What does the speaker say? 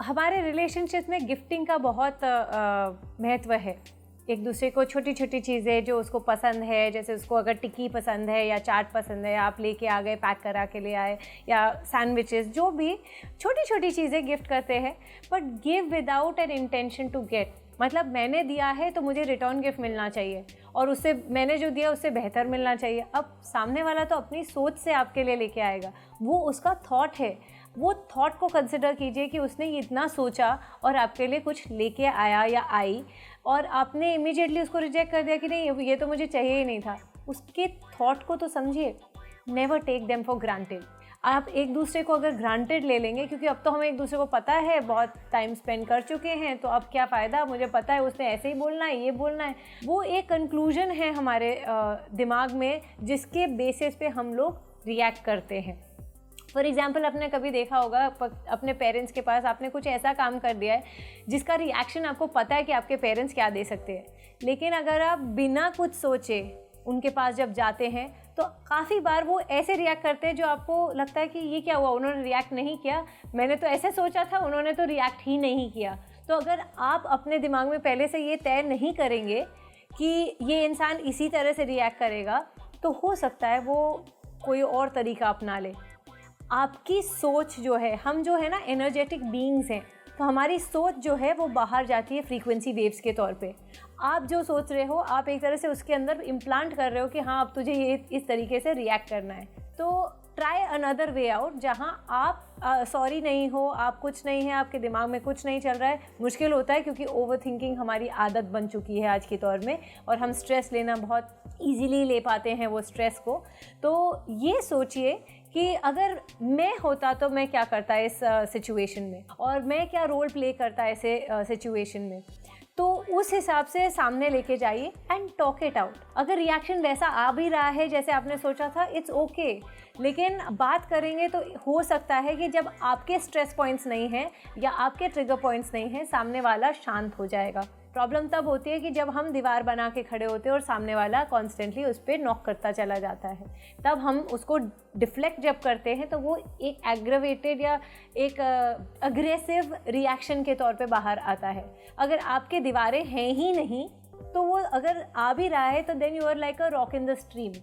हमारे रिलेशनशिप में गिफ्टिंग का बहुत महत्व है। एक दूसरे को छोटी छोटी चीज़ें जो उसको पसंद है, जैसे उसको अगर टिक्की पसंद है या चाट पसंद है, आप लेके आ गए, पैक करा के ले आए, या सैंडविचेस, जो भी छोटी छोटी चीज़ें गिफ्ट करते हैं, but give without an intention to get. मतलब मैंने दिया है तो मुझे रिटर्न गिफ्ट मिलना चाहिए, और उससे मैंने जो दिया उससे बेहतर मिलना चाहिए। अब सामने वाला तो अपनी सोच से आपके लिए लेके आएगा, वो उसका थॉट है, वो थॉट को कंसिडर कीजिए कि उसने इतना सोचा और आपके लिए कुछ लेके आया या आई, और आपने इमीडिएटली उसको रिजेक्ट कर दिया कि नहीं ये तो मुझे चाहिए ही नहीं था। उसके थॉट को तो समझिए। Never take them for granted. आप एक दूसरे को अगर ग्रांटेड ले लेंगे, क्योंकि अब तो हमें एक दूसरे को पता है, बहुत टाइम स्पेंड कर चुके हैं, तो अब क्या फ़ायदा, मुझे पता है उसने ऐसे ही बोलना है, ये बोलना है, वो एक कंक्लूजन है हमारे दिमाग में, जिसके बेसिस पे हम लोग रिएक्ट करते हैं। फॉर एग्जाम्पल, आपने कभी देखा होगा अपने पेरेंट्स के पास आपने कुछ ऐसा काम कर दिया है जिसका रिएक्शन आपको पता है कि आपके पेरेंट्स क्या दे सकते हैं, लेकिन अगर आप बिना कुछ सोचे उनके पास जब जाते हैं तो काफ़ी बार वो ऐसे रिएक्ट करते हैं जो आपको लगता है कि ये क्या हुआ, उन्होंने रिएक्ट नहीं किया, मैंने तो ऐसे सोचा था, उन्होंने तो रिएक्ट ही नहीं किया। तो अगर आप अपने दिमाग में पहले से ये तय नहीं करेंगे कि ये इंसान इसी तरह से रिएक्ट करेगा, तो हो सकता है वो कोई और तरीका अपना ले। आपकी सोच जो है, हम जो है ना एनर्जेटिक बीइंग्स हैं, तो हमारी सोच जो है वो बाहर जाती है फ्रीक्वेंसी वेव्स के तौर पे। आप जो सोच रहे हो, आप एक तरह से उसके अंदर इम्प्लांट कर रहे हो कि हाँ अब तुझे ये इस तरीके से रिएक्ट करना है। तो ट्राई अनदर वे आउट, जहाँ आप सॉरी नहीं हो, आप कुछ नहीं है, आपके दिमाग में कुछ नहीं चल रहा है। मुश्किल होता है क्योंकि ओवर थिंकिंग हमारी आदत बन चुकी है आज के दौर में, और हम स्ट्रेस लेना बहुत ईजीली ले पाते हैं वो स्ट्रेस को। तो ये सोचिए कि अगर मैं होता तो मैं क्या करता इस सिचुएशन में, और मैं क्या रोल प्ले करता ऐसे सिचुएशन में। तो उस हिसाब से सामने लेके जाइए एंड टॉक इट आउट। अगर रिएक्शन वैसा आ भी रहा है जैसे आपने सोचा था, इट्स ओके, लेकिन बात करेंगे तो हो सकता है कि जब आपके स्ट्रेस पॉइंट्स नहीं हैं या आपके ट्रिगर पॉइंट्स नहीं हैं, सामने वाला शांत हो जाएगा। प्रॉब्लम तब होती है कि जब हम दीवार बना के खड़े होते हैं और सामने वाला कॉन्स्टेंटली उस पर नॉक करता चला जाता है। तब हम उसको डिफ्लेक्ट जब करते हैं तो वो एक एग्रेवेटेड या एक अग्रेसिव रिएक्शन के तौर पे बाहर आता है। अगर आपके दीवारें हैं ही नहीं, तो वो अगर आ भी रहा है तो then you are like a rock in the stream.